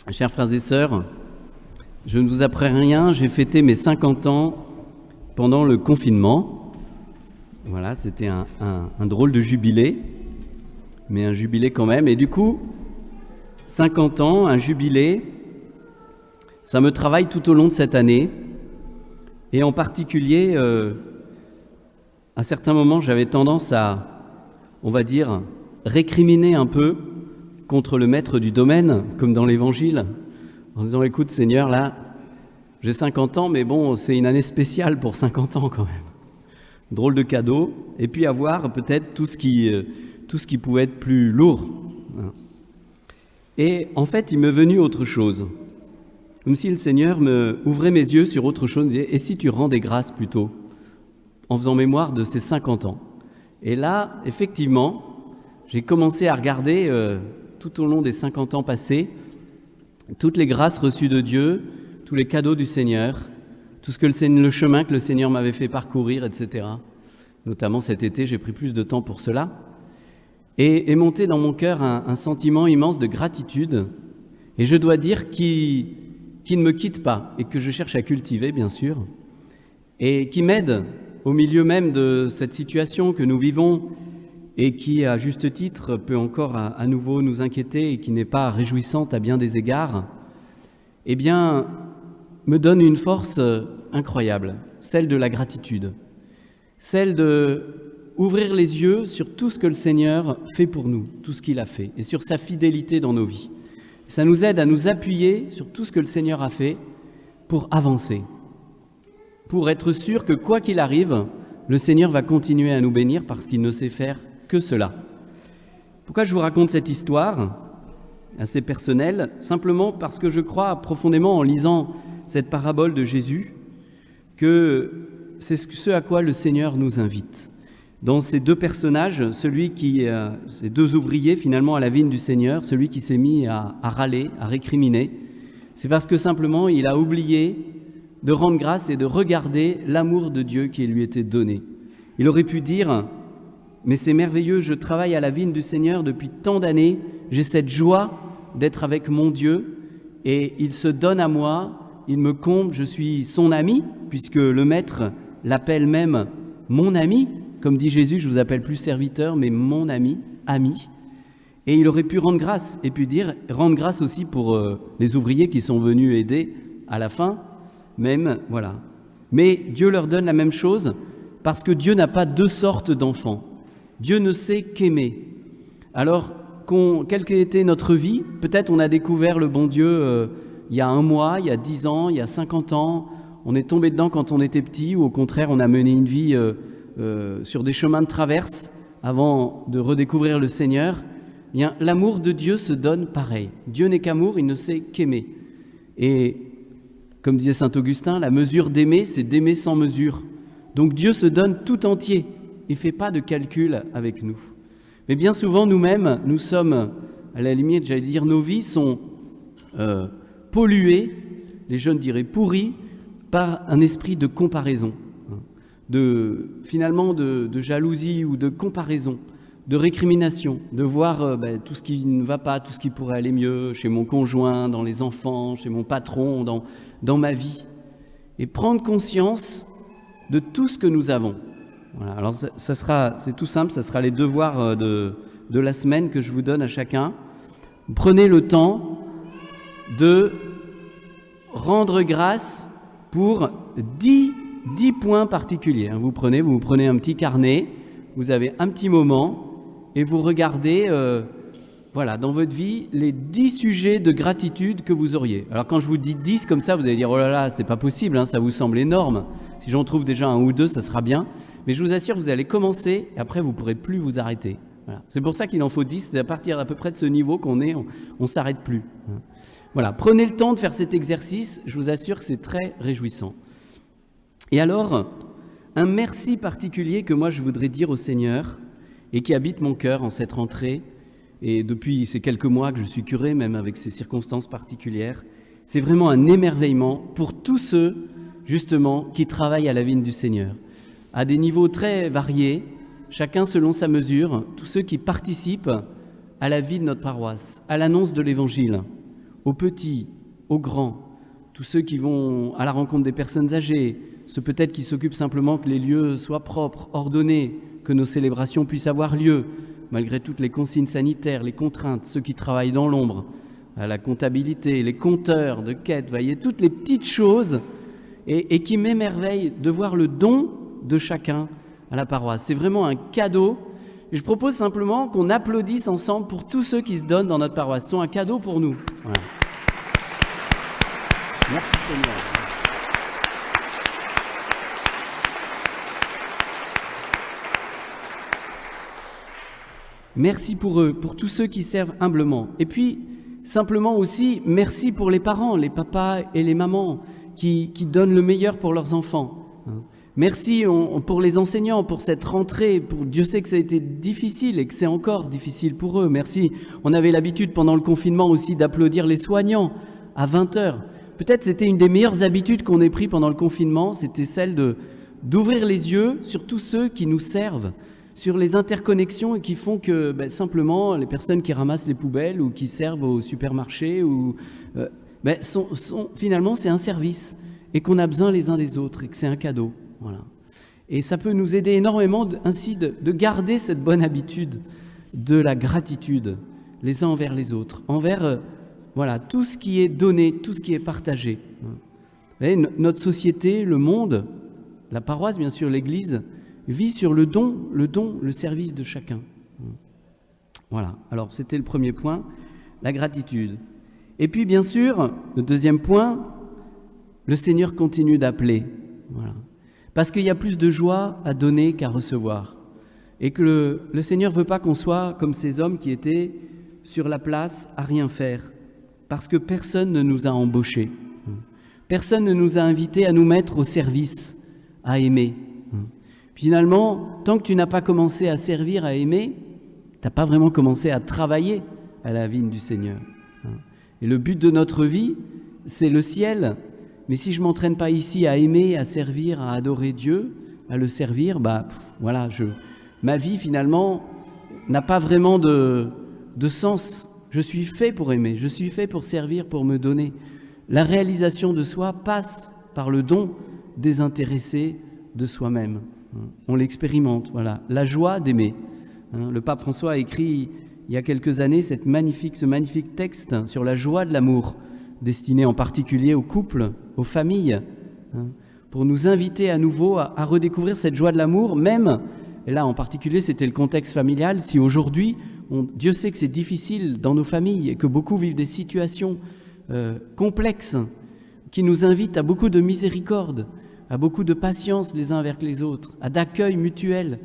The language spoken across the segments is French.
Chers frères et sœurs, je ne vous apprends rien, j'ai fêté mes 50 ans pendant le confinement. Voilà, c'était un drôle de jubilé, mais un jubilé quand même. Et du coup, 50 ans, un jubilé, ça me travaille tout au long de cette année. Et en particulier, à certains moments, j'avais tendance à, on va dire, récriminer un peu contre le maître du domaine, comme dans l'Évangile, en disant « Écoute Seigneur, là, j'ai 50 ans, mais bon, c'est une année spéciale pour 50 ans quand même. Drôle de cadeau. » Et puis avoir peut-être tout ce qui pouvait être plus lourd. Et en fait, il m'est venu autre chose. Comme si le Seigneur me ouvrait mes yeux sur autre chose, me disait « Et si tu rendais grâce plutôt ?» en faisant mémoire de ces 50 ans. Et là, effectivement, j'ai commencé à regarder tout au long des 50 ans passés toutes les grâces reçues de Dieu, tous les cadeaux du Seigneur, tout ce que le chemin que le Seigneur m'avait fait parcourir, etc. Notamment cet été, j'ai pris plus de temps pour cela. Et est monté dans mon cœur un sentiment immense de gratitude. Et je dois dire qu'il ne me quitte pas et que je cherche à cultiver, bien sûr, et qui m'aide au milieu même de cette situation que nous vivons et qui, à juste titre, peut encore à nouveau nous inquiéter et qui n'est pas réjouissante à bien des égards, eh bien, me donne une force incroyable, celle de la gratitude, celle de ouvrir les yeux sur tout ce que le Seigneur fait pour nous, tout ce qu'il a fait, et sur sa fidélité dans nos vies. Ça nous aide à nous appuyer sur tout ce que le Seigneur a fait pour avancer, pour être sûr que quoi qu'il arrive, le Seigneur va continuer à nous bénir parce qu'il ne sait faire que cela. Pourquoi je vous raconte cette histoire assez personnelle? Simplement parce que je crois profondément en lisant cette parabole de Jésus que c'est ce à quoi le Seigneur nous invite. Dans ces deux personnages, ces deux ouvriers finalement à la vigne du Seigneur, celui qui s'est mis à râler, à récriminer, c'est parce que simplement il a oublié de rendre grâce et de regarder l'amour de Dieu qui lui était donné. Il aurait pu dire « Mais c'est merveilleux, je travaille à la vigne du Seigneur depuis tant d'années, j'ai cette joie d'être avec mon Dieu et il se donne à moi, il me comble, je suis son ami, puisque le Maître l'appelle même mon ami. Comme dit Jésus, je vous appelle plus serviteur, mais mon ami, ami. » Et il aurait pu rendre grâce et puis dire, rendre grâce aussi pour les ouvriers qui sont venus aider à la fin, même, voilà. Mais Dieu leur donne la même chose parce que Dieu n'a pas deux sortes d'enfants. Dieu ne sait qu'aimer. Alors, quelle qu'ait été notre vie, peut-être on a découvert le bon Dieu il y a 1 mois, il y a 10 ans, il y a 50 ans, on est tombé dedans quand on était petit, ou au contraire, on a mené une vie sur des chemins de traverse avant de redécouvrir le Seigneur. Eh bien, l'amour de Dieu se donne pareil. Dieu n'est qu'amour, il ne sait qu'aimer. Et comme disait saint Augustin, la mesure d'aimer, c'est d'aimer sans mesure. Donc Dieu se donne tout entier. Il ne fait pas de calcul avec nous. Mais bien souvent, nous-mêmes, nous sommes, à la limite, j'allais dire, nos vies sont polluées, les jeunes diraient pourries, par un esprit de comparaison, finalement de jalousie ou de comparaison, de récrimination, de voir tout ce qui ne va pas, tout ce qui pourrait aller mieux chez mon conjoint, dans les enfants, chez mon patron, dans ma vie. Et prendre conscience de tout ce que nous avons. Voilà, alors c'est tout simple, ça sera les devoirs de la semaine que je vous donne à chacun. Prenez le temps de rendre grâce pour 10 points particuliers. Vous prenez un petit carnet, vous avez un petit moment et vous regardez dans votre vie les 10 sujets de gratitude que vous auriez. Alors quand je vous dis 10 comme ça, vous allez dire « Oh là là, c'est pas possible, ça vous semble énorme. Si j'en trouve déjà 1 ou 2, ça sera bien. » Mais je vous assure, vous allez commencer et après, vous ne pourrez plus vous arrêter. Voilà. C'est pour ça qu'il en faut 10. C'est à partir à peu près de ce niveau qu'on ne s'arrête plus. Voilà. Prenez le temps de faire cet exercice. Je vous assure que c'est très réjouissant. Et alors, un merci particulier que moi, je voudrais dire au Seigneur et qui habite mon cœur en cette rentrée. Et depuis ces quelques mois que je suis curé, même avec ces circonstances particulières, c'est vraiment un émerveillement pour tous ceux, justement, qui travaillent à la vigne du Seigneur. À des niveaux très variés, chacun selon sa mesure, tous ceux qui participent à la vie de notre paroisse, à l'annonce de l'Évangile, aux petits, aux grands, tous ceux qui vont à la rencontre des personnes âgées, ceux peut-être qui s'occupent simplement que les lieux soient propres, ordonnés, que nos célébrations puissent avoir lieu, malgré toutes les consignes sanitaires, les contraintes, ceux qui travaillent dans l'ombre, à la comptabilité, les compteurs de quêtes, vous voyez, toutes les petites choses, et qui m'émerveillent de voir le don de chacun à la paroisse. C'est vraiment un cadeau. Et je propose simplement qu'on applaudisse ensemble pour tous ceux qui se donnent dans notre paroisse. Ce sont un cadeau pour nous. Voilà. Merci Seigneur. Merci pour eux, pour tous ceux qui servent humblement. Et puis, simplement aussi, merci pour les parents, les papas et les mamans qui donnent le meilleur pour leurs enfants. Merci pour les enseignants, pour cette rentrée. Dieu sait que ça a été difficile et que c'est encore difficile pour eux. Merci. On avait l'habitude pendant le confinement aussi d'applaudir les soignants à 20h. Peut-être c'était une des meilleures habitudes qu'on ait prises pendant le confinement, c'était celle d'ouvrir les yeux sur tous ceux qui nous servent, sur les interconnexions et qui font que simplement les personnes qui ramassent les poubelles ou qui servent au supermarché, finalement c'est un service et qu'on a besoin les uns des autres et que c'est un cadeau. Voilà. Et ça peut nous aider énormément ainsi de garder cette bonne habitude de la gratitude les uns envers les autres, envers tout ce qui est donné, tout ce qui est partagé. Vous voyez, notre société, le monde, la paroisse bien sûr, l'Église, vit sur le don, le service de chacun. Voilà, alors c'était le premier point, la gratitude. Et puis bien sûr, le deuxième point, le Seigneur continue d'appeler. Voilà. Parce qu'il y a plus de joie à donner qu'à recevoir. Et que le Seigneur ne veut pas qu'on soit comme ces hommes qui étaient sur la place à rien faire. Parce que personne ne nous a embauchés. Personne ne nous a invités à nous mettre au service, à aimer. Finalement, tant que tu n'as pas commencé à servir, à aimer, tu n'as pas vraiment commencé à travailler à la vigne du Seigneur. Et le but de notre vie, c'est le ciel. Mais si je ne m'entraîne pas ici à aimer, à servir, à adorer Dieu, à le servir, ma vie finalement n'a pas vraiment de sens. Je suis fait pour aimer, je suis fait pour servir, pour me donner. La réalisation de soi passe par le don désintéressé de soi-même. On l'expérimente, voilà, la joie d'aimer. Le pape François a écrit il y a quelques années ce magnifique texte sur la joie de l'amour, destiné en particulier aux couples, aux familles, pour nous inviter à nouveau à redécouvrir cette joie de l'amour, même, et là en particulier c'était le contexte familial, si aujourd'hui, Dieu sait que c'est difficile dans nos familles et que beaucoup vivent des situations complexes qui nous invitent à beaucoup de miséricorde, à beaucoup de patience les uns avec les autres, à d'accueil mutuel,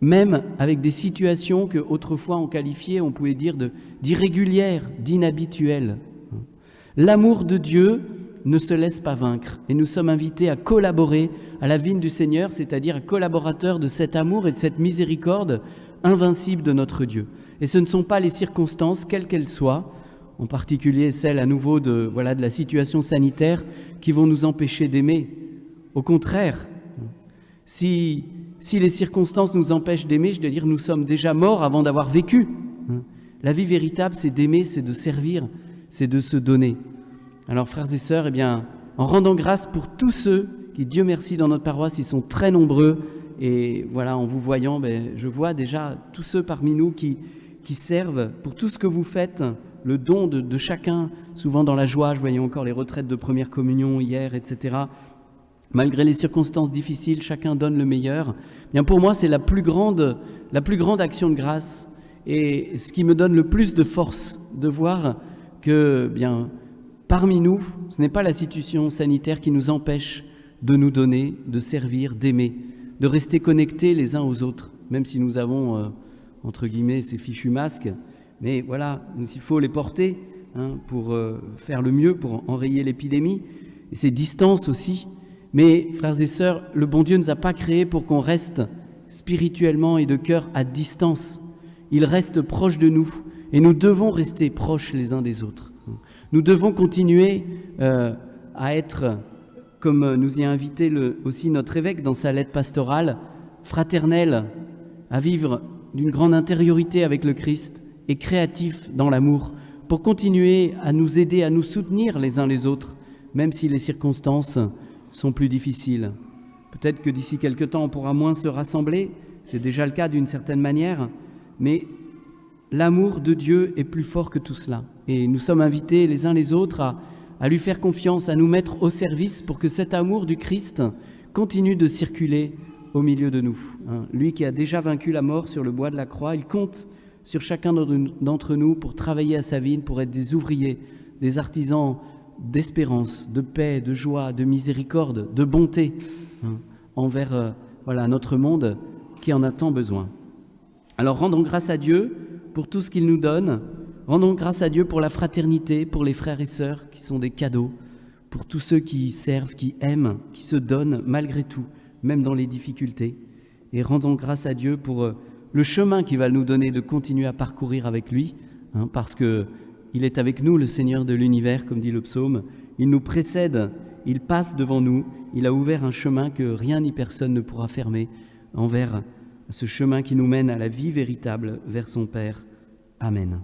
même avec des situations que autrefois on pouvait dire d'irrégulières, d'inhabituelles. L'amour de Dieu ne se laisse pas vaincre et nous sommes invités à collaborer à la vigne du Seigneur, c'est-à-dire à collaborateurs de cet amour et de cette miséricorde invincible de notre Dieu. Et ce ne sont pas les circonstances, quelles qu'elles soient, en particulier celles à nouveau de la situation sanitaire, qui vont nous empêcher d'aimer. Au contraire, si les circonstances nous empêchent d'aimer, je dois dire nous sommes déjà morts avant d'avoir vécu. La vie véritable, c'est d'aimer, c'est de servir, c'est de se donner. Alors frères et sœurs, en rendant grâce pour tous ceux qui, Dieu merci, dans notre paroisse, ils sont très nombreux. Et voilà, en vous voyant, je vois déjà tous ceux parmi nous qui servent pour tout ce que vous faites, le don de chacun, souvent dans la joie. Je voyais encore les retraites de première communion hier, etc. Malgré les circonstances difficiles, chacun donne le meilleur. Pour moi, c'est la plus grande action de grâce et ce qui me donne le plus de force de voir que, parmi nous, ce n'est pas la situation sanitaire qui nous empêche de nous donner, de servir, d'aimer, de rester connectés les uns aux autres, même si nous avons, entre guillemets, ces fichus masques. Mais voilà, il faut les porter pour faire le mieux, pour enrayer l'épidémie, et ces distances aussi. Mais, frères et sœurs, le bon Dieu ne nous a pas créés pour qu'on reste spirituellement et de cœur à distance. Il reste proche de nous et nous devons rester proches les uns des autres. Nous devons continuer à être, comme nous y a invité aussi notre évêque dans sa lettre pastorale, fraternel, à vivre d'une grande intériorité avec le Christ et créatif dans l'amour pour continuer à nous aider, à nous soutenir les uns les autres, même si les circonstances sont plus difficiles. Peut-être que d'ici quelque temps, on pourra moins se rassembler, c'est déjà le cas d'une certaine manière, mais l'amour de Dieu est plus fort que tout cela. Et nous sommes invités les uns les autres à lui faire confiance, à nous mettre au service pour que cet amour du Christ continue de circuler au milieu de nous. Lui qui a déjà vaincu la mort sur le bois de la croix, il compte sur chacun d'entre nous pour travailler à sa vigne, pour être des ouvriers, des artisans d'espérance, de paix, de joie, de miséricorde, de bonté envers notre monde qui en a tant besoin. Alors rendons grâce à Dieu pour tout ce qu'il nous donne, rendons grâce à Dieu pour la fraternité, pour les frères et sœurs qui sont des cadeaux, pour tous ceux qui servent, qui aiment, qui se donnent malgré tout, même dans les difficultés. Et rendons grâce à Dieu pour le chemin qu'il va nous donner de continuer à parcourir avec lui, parce qu'il est avec nous, le Seigneur de l'univers, comme dit le psaume. Il nous précède, il passe devant nous, il a ouvert un chemin que rien ni personne ne pourra fermer envers ce chemin qui nous mène à la vie véritable vers son Père. Amen.